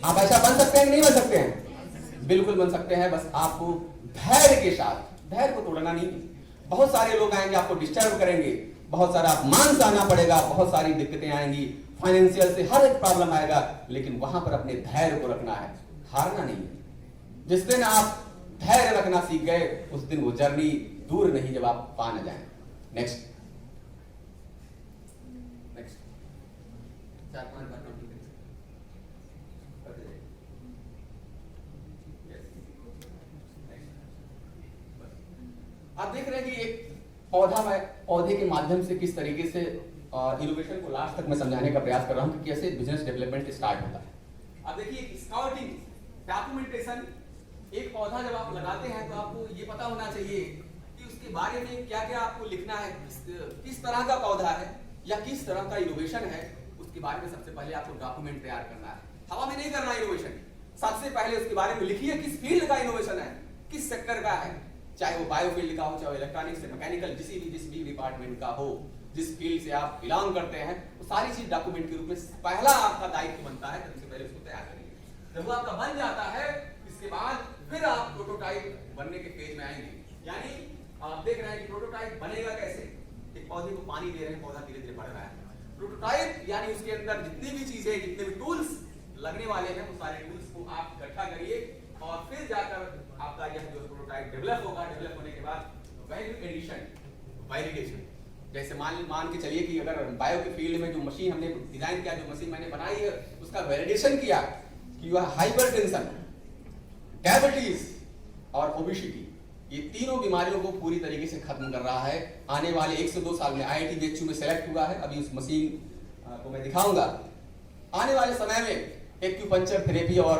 Speaker 1: आप ऐसा बन सकते हैं कि नहीं बन सकते हैं? बिल्कुल बन सकते हैं। बस आपको धैर्य के साथ, धैर्य को तोड़ना नहीं, बहुत सारे लोग आएंगे, आपको डिस्टर्ब करेंगे, बहुत सारा अपमान सहना पड़ेगा, बहुत सारी दिक्कतें आएंगी, फाइनेंशियल से हर एक प्रॉब्लम आएगा, लेकिन वहां पर अपने धैर्य को रखना है, हारना नहीं है। जिस दिन आप धैर्य रखना सीख गए, उस दिन वो जर्नी दूर नहीं जब आप पा न जाए। नेक्स्ट आप देख रहे हैं कि एक पौधे के माध्यम से किस तरीके से इनोवेशन को लास्ट तक मैं समझाने का प्रयास कर रहा हूं कि कैसे बिजनेस डेवलपमेंट स्टार्ट होता है। अब देखिए स्काउटिंग, डॉक्यूमेंटेशन, एक पौधा जब आप लगाते हैं तो आपको ये पता होना चाहिए कि उसके बारे में क्या क्या आपको लिखना है, किस तरह का पौधा है या किस तरह का इनोवेशन है, उसके बारे में सबसे पहले आपको डॉक्यूमेंट तैयार करना है। हवा में नहीं करना इनोवेशन, सबसे पहले उसके बारे में लिखिए किस फील्ड का इनोवेशन है, किस सेक्टर का है, चाहे वो बायोफील्ड का हो, चाहे इलेक्ट्रॉनिक्स से मैकेनिकल, जिस भी डिपार्टमेंट का हो, जिस फील्ड से आप बिलोंग करते हैं, वो सारी चीज डॉक्यूमेंट के रूप में पहला आपका दायित्व बनता है। सबसे पहले उसको तैयार करिए। जब वो आपका बन जाता है, इसके बाद फिर आप प्रोटोटाइप बनने के फेज में आएंगे। यानी आप देख रहे हैं कि प्रोटोटाइप बनेगा कैसे। एक पौधे को पानी दे रहे हैं, पौधा धीरे धीरे बढ़ रहा है। प्रोटोटाइप यानी उसके अंदर जितनी भी चीजें, जितने भी टूल्स लगने वाले हैं, वो सारे टूल्स को आप इकट्ठा करिए और फिर जाकर आपका यह जो प्रोटोटाइप डेवलप होगा। डेवलप होने के बाद वैल्यू एडिशन, वैलिडेशन। जैसे मान के चलिए कि अगर बायो के फील्ड में जो मशीन हमने डिजाइन किया, जो मशीन मैंने बनाई है, उसका वैलिडेशन किया कि वह हाइपरटेंशन, डायबिटीज और ओबेसिटी, ये तीनों बीमारियों को पूरी तरीके से खत्म कर रहा है। आने वाले 1 से 2 साल में IIT BHU में सेलेक्ट हुआ है। अभी उस मशीन को मैं दिखाऊंगा। आने वाले समय में एक्यूपंक्चर थेरेपी और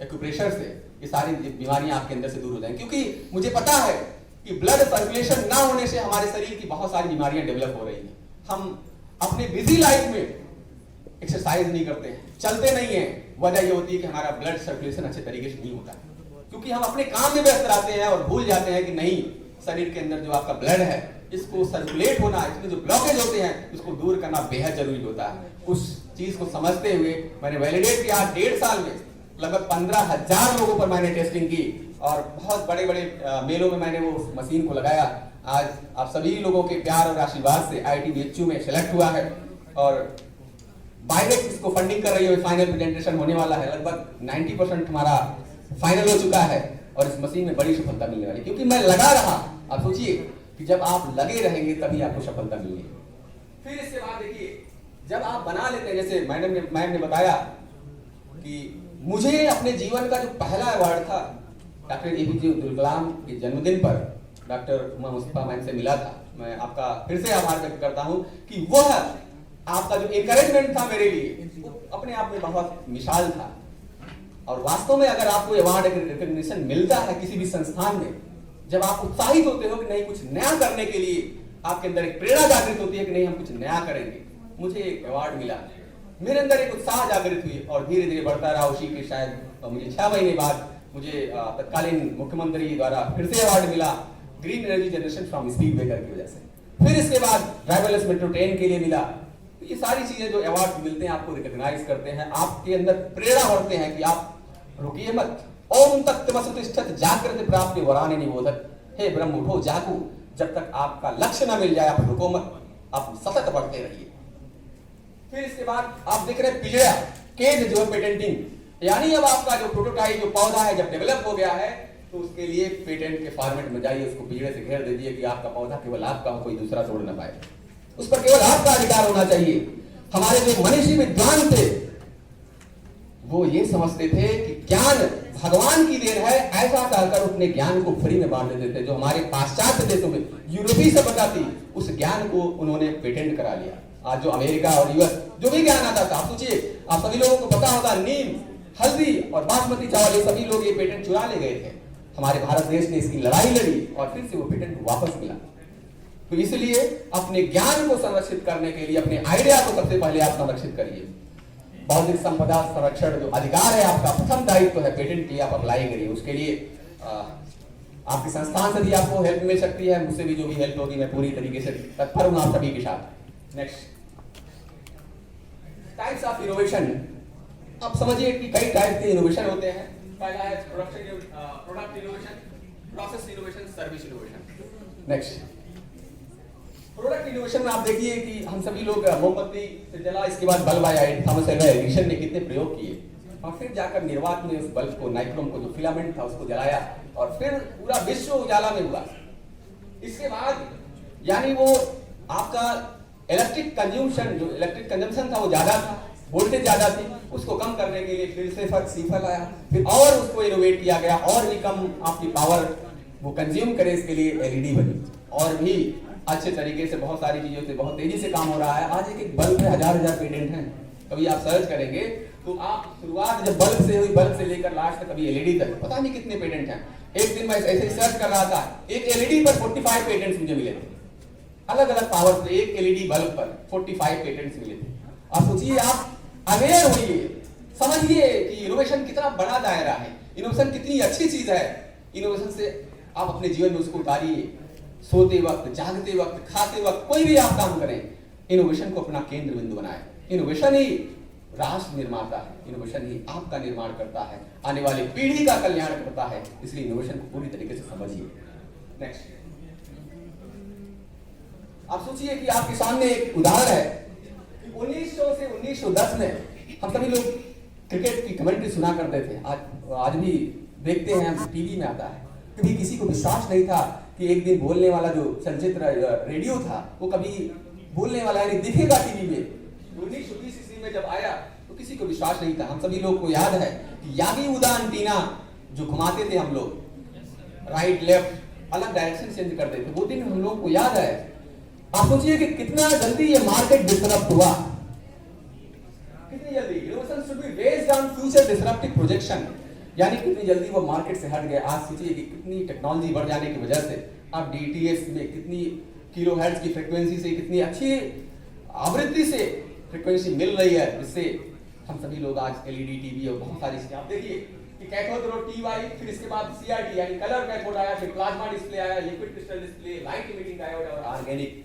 Speaker 1: एक्यूप्रेशर से ये सारी बीमारियां आपके अंदर से दूर हो जाएंगी, क्योंकि मुझे पता है कि ब्लड सर्कुलेशन ना होने से हमारे शरीर की बहुत सारी बीमारियां डेवलप हो रही हैं। हम अपने बिजी लाइफ में एक्सरसाइज नहीं करते हैं, चलते नहीं हैं। वजह ये होती है कि हमारा ब्लड सर्कुलेशन अच्छे तरीके से नहीं होता है, क्योंकि हम अपने काम में व्यस्त रहते हैं और भूल जाते हैं कि नहीं, शरीर के अंदर जो आपका ब्लड है, इसको सर्कुलेट होना, इसमें जो ब्लॉकेज होते हैं, इसको दूर करना बेहद जरूरी होता है। उस चीज को समझते हुए मैंने वैलिडेट किया। 1.5 साल में लगभग 15,000 लोगों पर मैंने टेस्टिंग की और बहुत बड़े बड़े मेलों में मैंने वो मशीन को लगाया। आज आप सभी लोगों के प्यार और आशीर्वाद से IIT BHU में सिलेक्ट हुआ है और बायडेक्स इसको फंडिंग कर रही है। फाइनल प्रेजेंटेशन होने वाला है, लगभग 90% हमारा फाइनल हो चुका है और इस मशीन में बड़ी सफलता मिलने वाली, क्योंकि मैं लगा रहा। आप सोचिए कि जब आप लगे रहेंगे तभी आपको सफलता मिलेगी। फिर इसके बाद देखिए, जब आप बना लेते हैं, जैसे मैम ने बताया कि मुझे अपने जीवन का जो पहला अवार्ड था डॉक्टर APJ अब्दुल कलाम के जन्मदिन पर डॉक्टर उमा मुस्तफा मैम से मिला था। मैं आपका फिर से आभार व्यक्त करता हूं कि वह आपका जो एनकरेजमेंट था मेरे लिए, अपने आप में बहुत मिसाल था। और वास्तव में अगर आपको अवार्ड रिकॉग्निशन मिलता है किसी भी संस्थान में, जब आप उत्साहित होते हो कि नहीं कुछ नया करने के लिए, आपके अंदर एक प्रेरणा जागृत होती है कि नहीं हम कुछ नया करेंगे। मुझे एक अवार्ड मिला, मेरे अंदर एक उत्साह जागृत हुई और धीरे धीरे बढ़ता रहा। उसी के शायद मुझे 6 महीने बाद मुझे तत्कालीन मुख्यमंत्री द्वारा फिर से अवार्ड मिला, green energy generation from speed breaker की वजह से। फिर इसके बाद ड्राइवरलेस मेट्रो ट्रेन के लिए मिला। तो ये सारी चीजें जो अवार्ड मिलते हैं आपको रिकॉग्नाइज करते हैं, आपके अंदर प्रेरणा बढ़ते हैं कि आप रुकिए मत। ओम तत्वसुतिष्ठत जागृत प्राप्ति वराने निबोधत। हे ब्रह्म उठो जागो, जब तक आपका लक्ष्य ना मिल जाए आप रुको मत, आप सतत बढ़ते रहिए। फिर इसके बाद आप देख रहे हैं पिजड़ा केज जो पेटेंटिंग, यानी अब आपका जो प्रोटोटाइप जो पौधा है जब डेवलप हो गया है तो उसके लिए पेटेंट के फॉर्मेट में जाइए, उसको पिजड़े से घेर दीजिए कि आपका पौधा केवल आपका हो, कोई दूसरा तोड़ ना पाए, उस पर केवल आपका अधिकार होना चाहिए। हमारे जो मनीषी विद्वान थे वो ये समझते थे कि ज्ञान भगवान की देन है, ऐसा कहकर अपने ज्ञान को फ्री में बांट देते थे। जो हमारे पाश्चात्य देशों में यूरोपीय सभ्यता थी, उस ज्ञान को उन्होंने पेटेंट करा लिया। आज जो अमेरिका और US जो भी ज्ञान आता था, आप सोचिए, आप सभी लोगों को पता होगा नीम, हल्दी और बासमती चावल, ये सभी लोग ये पेटेंट चुरा ले गए थे। हमारे भारत देश ने इसकी लड़ाई लड़ी और फिर से वो पेटेंट वापस मिला। तो इसलिए अपने ज्ञान को संरक्षित करने के लिए अपने आइडिया को सबसे पहले आप संरक्षित करिए। बौद्धिक संपदा संरक्षण जो अधिकार है आपका प्रथम दायित्व है, पेटेंट के लिए आप अप्लाई करिए। उसके लिए आपकी संस्थान से भी आपको हेल्प मिल सकती है, मुझसे भी जो भी हेल्प होगी मैं पूरी तरीके से तत्पर हूं आप सभी के साथ। Next, types of innovation. आप समझिए कि कई टाइप के इनोवेशन होते हैं। पहला है product innovation, process innovation, service innovation. Next, product innovation में आप देखिए कि हम सभी लोग मोमबत्ती से जला, इसके बाद बल्ब आया, थॉमस एल्वा एडिसन ने कितने प्रयोग किए और फिर जाकर निर्वात में उस बल्ब को, नाइक्रोम को, जो फिलामेंट था उसको जलाया और फिर पूरा विश्व उजाला में हुआ। इसके बाद यानी वो आपका इलेक्ट्रिक कंजम्पशन था वो ज्यादा था, वोल्टेज ज्यादा थी, उसको कम करने के लिए फिर से सीफल आया, फिर और उसको इनोवेट किया गया और भी कम आपकी पावर वो कंज्यूम करे, इसके लिए एलईडी बनी और भी अच्छे तरीके से बहुत सारी चीजों से बहुत तेजी से काम हो रहा है। आज एक बल्ब में हजार पेटेंट हैं। कभी आप सर्च करेंगे तो आप शुरुआत जब बल्ब से हुई, बल्ब से लेकर लास्ट तक कभी एलईडी तक, पता नहीं कितने पेटेंट हैं। एक दिन मैं ऐसे ही सर्च कर रहा था, एक एलईडी पर 45 पेटेंट्स मुझे मिले थे, अलग अलग पावर से एक एलईडी बल्ब पर 45 पेटेंट्स मिले थे। आप सोचिए, आप अवेयर होइए, समझिए कि इनोवेशन कितना बड़ा दायरा है, इनोवेशन कितनी अच्छी चीज है। इनोवेशन से आप अपने जीवन में उसको उतारिए, सोते वक्त, जागते वक्त, खाते वक्त, कोई भी आप काम करें, इनोवेशन को अपना केंद्र बिंदु बनाएं। इनोवेशन ही राष्ट्र निर्माता है, इनोवेशन ही आपका निर्माण करता है, आने वाली पीढ़ी का कल्याण करता है। इसलिए इनोवेशन को पूरी तरीके से समझिए। नेक्स्ट, आप सोचिए कि आपके सामने एक उदाहरण है कि 1900 से 1910 में हम सभी लोग क्रिकेट की कमेंट्री सुना करते थे, आज भी देखते हैं, टीवी में आता है। कभी किसी को विश्वास नहीं था कि एक दिन बोलने वाला जो चलचित्र रेडियो था वो कभी बोलने वाला यानी दिखेगा टीवी में। 1920 ईस्वी में जब आया तो किसी को विश्वास नहीं था। हम सभी लोग को याद है कि यागी उदा एंटीना जो घुमाते थे हम लोग, राइट लेफ्ट अलग डायरेक्शन चेंज करते थे, वो दिन हम लोग को याद है। आप सोचिए कि कितना जल्दी ये मार्केट डिसरप्ट हुआ, कितनी जल्दी। Innovation should be based on future disruptive projection, यानी कितनी जल्दी वो मार्केट से हट गया। आज सोचिए कि कितनी टेक्नोलॉजी बढ़ जाने की वजह से अब डीटीएस में कितनी किलोहर्ट्ज की फ्रीक्वेंसी से कितनी अच्छी आवृत्ति से फ्रीक्वेंसी मिल रही है, जिससे हम सभी लोग आज एलईडी टीवी और बहुत सारी चीजें, आप देखिए कि कैथोड रे टीवाई, फिर इसके बाद सीआरटी यानी कलर कैथोड आया, फिर प्लाज्मा डिस्प्ले आया, liquid crystal display, light emitting diode और ऑर्गेनिक।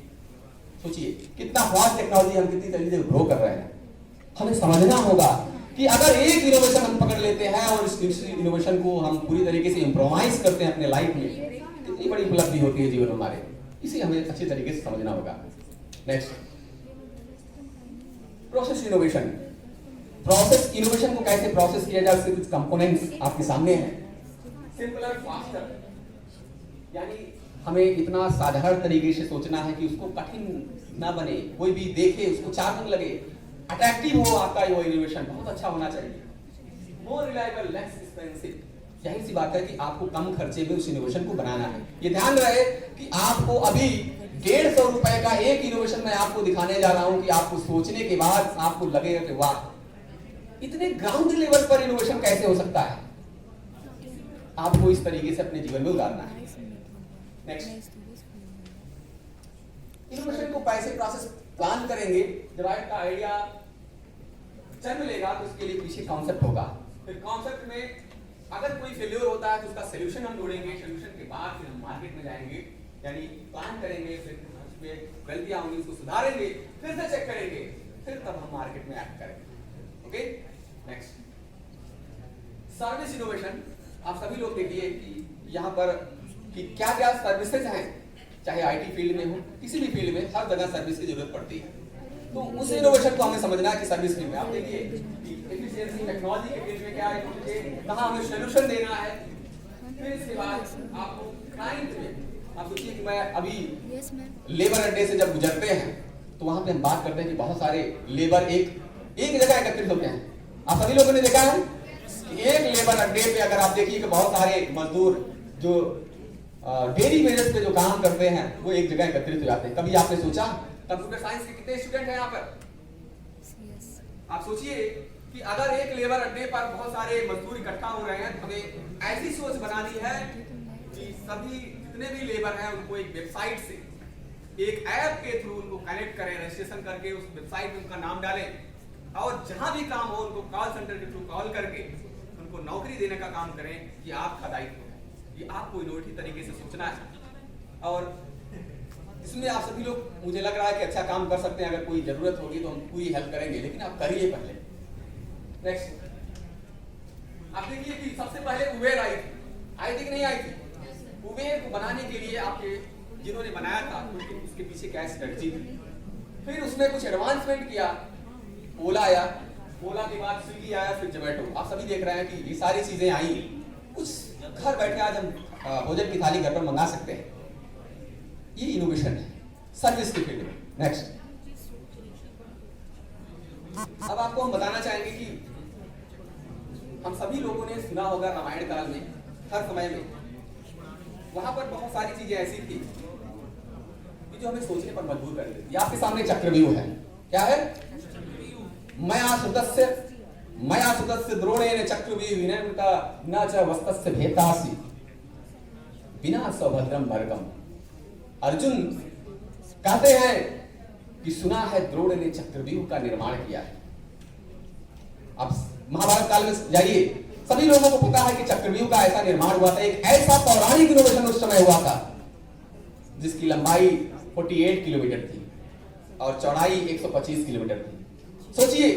Speaker 1: सोचिए कितना फास्ट टेक्नोलॉजी हम कितनी तेजी से ग्रो कर रहे हैं। हमें समझना होगा कि अगर एक इनोवेशन हम पकड़ लेते हैं और इस इनोवेशन को हम पूरी तरीके से इम्प्रोवाइज करते हैं अपने लाइफ में, कितनी बड़ी उपलब्धि होती है जीवन में हमारे। इसे हमें अच्छी तरीके से समझना होगा। Next, process innovation. Process innovation को कैसे प्रोसेस किया जाए, उसके कुछ कंपोनेंट्स आपके सामने हैं। सिंपलर, फास्टर, यानी हमें इतना साधारण तरीके से सोचना है कि उसको कठिन ना बने, कोई भी देखे उसको चार्मिंग लगे, अट्रैक्टिव हो। आपका वो इनोवेशन बहुत अच्छा होना चाहिए। मोर रिलायबल, लेस एक्सपेंसिव, यही सी बात है कि आपको कम खर्चे में उस इनोवेशन को बनाना है। ये ध्यान रहे कि आपको अभी 150 रुपए का एक इनोवेशन मैं आपको दिखाने जा रहा हूं कि आपको सोचने के बाद आपको लगेगा कि वाह, इतने ग्राउंड लेवल पर इनोवेशन कैसे हो सकता है। आपको इस तरीके से अपने जीवन में उतारना है। नेक्स्ट, इनोवेशन को पैसे प्रोसेस प्लान करेंगे। जब आपका आइडिया जन्म लेगा तो उसके लिए पीछे कॉन्सेप्ट होगा, फिर कॉन्सेप्ट में अगर कोई फेल्योर होता है तो उसका सोल्यूशन हम ढूंढेंगे, सोल्यूशन के बाद फिर हम मार्केट में जाएंगे, यानी प्लान करेंगे, फिर उसमें गलतियां होंगी उसको सुधारेंगे, फिर से चेक करेंगे, फिर तब हम मार्केट में एक्ट करेंगे। Okay, next, service innovation. आप सभी लोग देखिए कि यहाँ पर कि क्या क्या सर्विसेज हैं, चाहे आईटी फील्ड में हो, किसी भी फील्ड में, हर जगह सर्विस की जरूरत पड़ती है। तो उस इनोवेशन को हमें समझना है कि सर्विस फील्ड में आप देखिए कि एफिशिएंसी टेक्नोलॉजी के फील्ड में क्या है, कहाँ हमें सोल्यूशन देना है। फिर इसके बाद आपको क्लाइंट में, आप सोचिए कि मैं अभी लेबर अड्डे से जब गुजरते हैं तो वहां पे हम बात करते हैं कि बहुत सारे लेबर एक जगह एकत्रित होते हैं। आप सभी लोगों ने देखा है कि एक लेबर अड्डे पे अगर आप देखिए कि बहुत सारे मजदूर जो डेली बेसिस पे जो काम करते हैं वो एक जगह एकत्रित हो जाते हैं। कभी आपने सोचा कंप्यूटर साइंस के कितने स्टूडेंट हैं यहाँ पर? आप सोचिए कि अगर एक लेबर अड्डे पर बहुत सारे मजदूर इकट्ठा हो रहे हैं, हमें ऐसी सोच बनानी है कि सभी जितने भी लेबर हैं उनको एक वेबसाइट से, एक ऐप के थ्रू उनको कनेक्ट करें, रजिस्ट्रेशन करके उस वेबसाइट में उनका नाम डालें और जहां भी काम हो उनको कॉल सेंटर के थ्रू कॉल करके उनको नौकरी देने का काम करें। ये आपका दायित्व है, ये आपको इनोवेटिव तरीके से सोचना है और इसमें आप सभी लोग, मुझे लग रहा है कि अच्छा काम कर सकते हैं। अगर कोई जरूरत होगी तो हम पूरी हेल्प करेंगे, लेकिन आप करिए पहले। नेक्स्ट, आप देखिए कि सबसे पहले उबेर आई थी कि नहीं आई थी? उबेर को बनाने के लिए आपके जिन्होंने बनाया था उसके पीछे क्या स्ट्रेटजी थी। फिर उसने कुछ एडवांसमेंट किया, ओला आया, ओला के बाद स्विगी आया, फिर जोमेटो। आप सभी देख रहे हैं कि ये सारी चीजें आई, कुछ घर बैठे आज हम भोजन की थाली घर पर मंगा सकते हैं। ये इनोवेशन है सर्विस के फील्ड में। नेक्स्ट, अब आपको हम बताना चाहेंगे कि हम सभी लोगों ने सुना होगा रामायण काल में हर समय में वहां पर बहुत सारी चीजें ऐसी थी कि जो हमें सोचने पर मजबूर कर देती। आपके सामने चक्रव्यूह है, क्या है? मया सुतस्य द्रोणेन चक्रव्यूह विनयनता न च वस्तस्य भेतासि बिना सौभद्रम भर्गम। अर्जुन कहते हैं कि सुना है द्रोण ने चक्रव्यूह का निर्माण किया है। अब महाभारत काल में जाइए, सभी लोगों को पता है कि चक्रव्यूह का ऐसा निर्माण हुआ था। एक ऐसा पौराणिक इनोवेशन उस समय हुआ था जिसकी लंबाई 48 किलोमीटर थी और चौड़ाई 125 किलोमीटर थी। सोचिए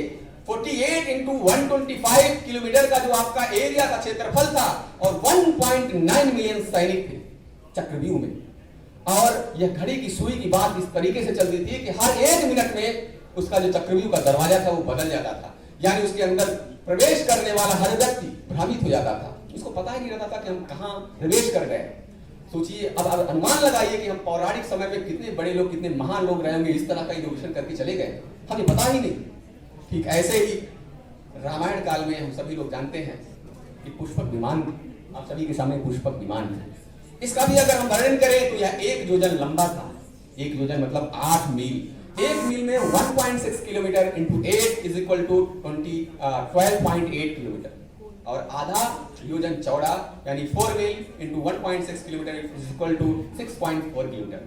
Speaker 1: 48 इंटू 125 किलोमीटर का जो आपका एरिया का क्षेत्रफल था और 1.9 मिलियन सैनिक थे चक्रव्यूह में। और यह घड़ी की सुई की बात इस तरीके से चलती थी कि हर 1 मिनट में उसका जो चक्रव्यूह का दरवाजा था वो बदल जाता था, यानी उसके अंदर प्रवेश करने वाला हर व्यक्ति भ्रमित हो जाता था। उसको पता ही नहीं रहता था कि हम कहां प्रवेश कर गए। सोचिए, अब अनुमान लगाइए कि हम पौराणिक समय में कितने बड़े लोग, कितने महान लोग रहे होंगे, इस तरह का इनोवेशन करके चले गए, हमें पता ही नहीं। ठीक ऐसे ही रामायण काल में हम सभी लोग जानते हैं कि पुष्पक विमान, आप सभी के सामने पुष्पक विमान है। इसका भी अगर हम वर्णन करें तो यह 1 योजन लंबा था। 1 योजन मतलब 8 मील। 1 मील में 1.6 kilometre into 8 is equal to 12.8 kilometre और आधा योजन चौड़ा यानी 4 mile into 1.6 kilometre is equal to 6.4 kilometre.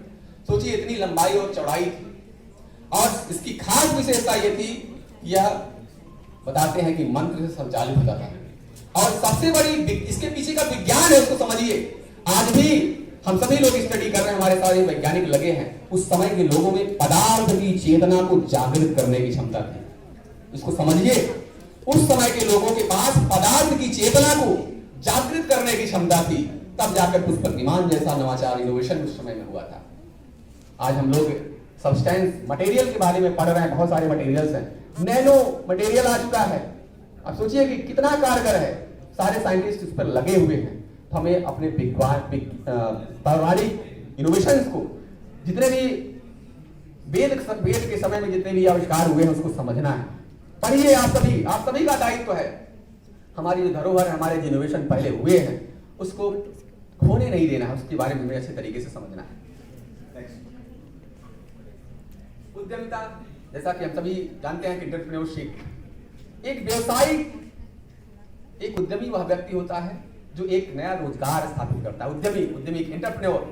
Speaker 1: सोचिए इतनी लंबाई और चौड़ाई थी। और इसकी खास विशेषता यह थी, यह बताते हैं कि मंत्र से संचालित होता था। और सबसे बड़ी इसके पीछे का विज्ञान है, उसको समझिए। आज भी हम सभी लोग स्टडी कर रहे हैं, हमारे सारे वैज्ञानिक लगे हैं। उस समय के लोगों में पदार्थ की चेतना को जागृत करने की क्षमता थी, इसको समझिए। उस समय के लोगों के पास पदार्थ की चेतना को जागृत करने की क्षमता थी, तब जाकर पुष्पक विमान जैसा नवाचार इनोवेशन उस समय में हुआ था। आज हम लोग सब्सटेंस मटेरियल के बारे में पढ़ रहे हैं, बहुत सारे मटेरियल्स हैं, नैनो मटेरियल आ चुका है। अब सोचिए कि कितना कारगर है, सारे साइंटिस्ट इस पर लगे हुए हैं। तो हमें अपने पौराणिक इनोवेशंस को, जितने भी वेद के समय में जितने भी आविष्कार हुए हैं उसको समझना है। पढ़िए, आप सभी का दायित्व है। हमारी जो धरोहर, हमारे जो इनोवेशन पहले हुए हैं उसको खोने नहीं देना है, उसके बारे में हमें अच्छे तरीके से समझना है। उद्यमिता, जैसा कि हम सभी जानते हैं कि एंटरप्रेन्योरशिप एक व्यवसायिक, एक उद्यमी वह व्यक्ति होता है जो एक नया रोजगार स्थापित करता है। उद्यमी एंटरप्रेन्योर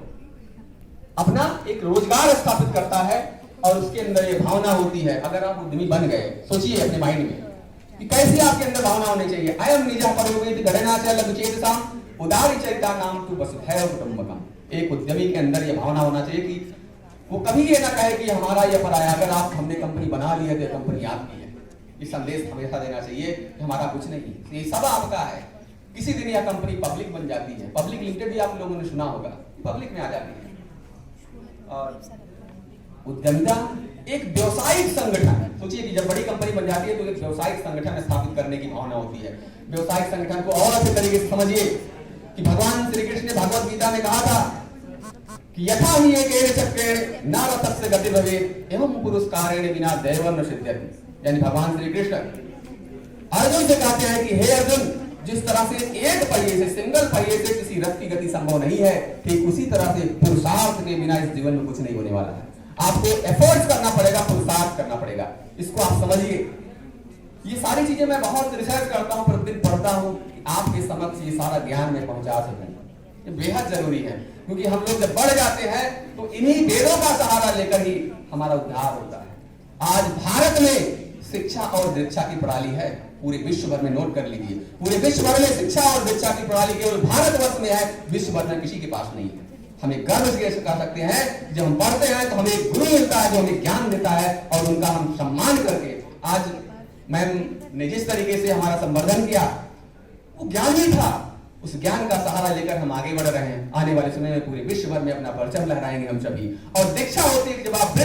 Speaker 1: अपना एक रोजगार स्थापित करता है और उसके अंदर ये भावना होती है। अगर आप उद्यमी बन गए, सोचिए अपने माइंड में कि कैसी आपके अंदर भावना होनी चाहिए। अयम निजा परोवेद गणना च लघुचेतसाम उदारी चरिता नाम तु वसुधैव कुटुंबकम। एक उद्यमी के अंदर ये भावना होना चाहिए कि वो कभी ये ना कहे कि हमारा ये पराया। अगर आप हमने कंपनी बना ली है तो कंपनी आपकी है, ये संदेश हमेशा देना चाहिए कि हमारा कुछ नहीं, ये सब आपका है। किसी दिन यह कंपनी पब्लिक बन जाती है, पब्लिक लिमिटेड भी आप लोगों ने सुना होगा, पब्लिक में आ जाती है। और उद्यमिता एक व्यवसायिक संगठन, सोचिए कि जब बड़ी कंपनी बन जाती है तो एक व्यवसायिक संगठन स्थापित करने की भावना होती है। व्यवसायिक संगठन को और अच्छे तरीके से समझिए कि भगवान श्री कृष्ण ने भगवत गीता में कहा था कि यथा ही एकेन चक्रेण न रथस्य गति भवेत् एवं पुरस्कारेण बिना दैवं न सिद्ध्यति। यानी भगवान श्री कृष्ण अर्जुन से कहते हैं कि हे अर्जुन, जिस तरह से एक पहिए से, सिंगल पहिए से किसी रथ की गति संभव नहीं है, ठीक उसी तरह से पुरुषार्थ के बिना इस जीवन में कुछ नहीं होने वाला है। आपको एफर्ट्स करना पड़ेगा, पुरुषार्थ करना पड़ेगा, इसको आप समझिए। ये सारी चीजें मैं बहुत रिसर्च करता हूँ, प्रतिदिन पढ़ता हूँ, आपके समक्ष ये सारा ज्ञान में पहुंचा सकूं। ये बेहद जरूरी है, क्योंकि हम लोग जब बढ़ जाते हैं तो इन्हीं वेदों का सहारा लेकर ही हमारा उद्धार होता है। आज भारत में शिक्षा और दीक्षा की प्रणाली है, पूरे विश्व भर में नोट कर लीजिए, पूरे विश्व भर में शिक्षा और दीक्षा की प्रणाली केवल भारतवर्ष में है, विश्व भर में किसी के पास नहीं है। हमें गर्व से कह सकते हैं, जब हम पढ़ते हैं तो हमें एक गुरु मिलता है जो हमें ज्ञान देता है और उनका हम सम्मान करके, आज मैम ने जिस तरीके से हमारा संवर्धन किया वो ज्ञान ही था। उस ज्ञान का सहारा लेकर हम आगे बढ़ रहे हैं। आने वाले समय में पूरे विश्व भर में अपना परचम लहराएंगे हम सभी। और दीक्षा होती है कि जब आप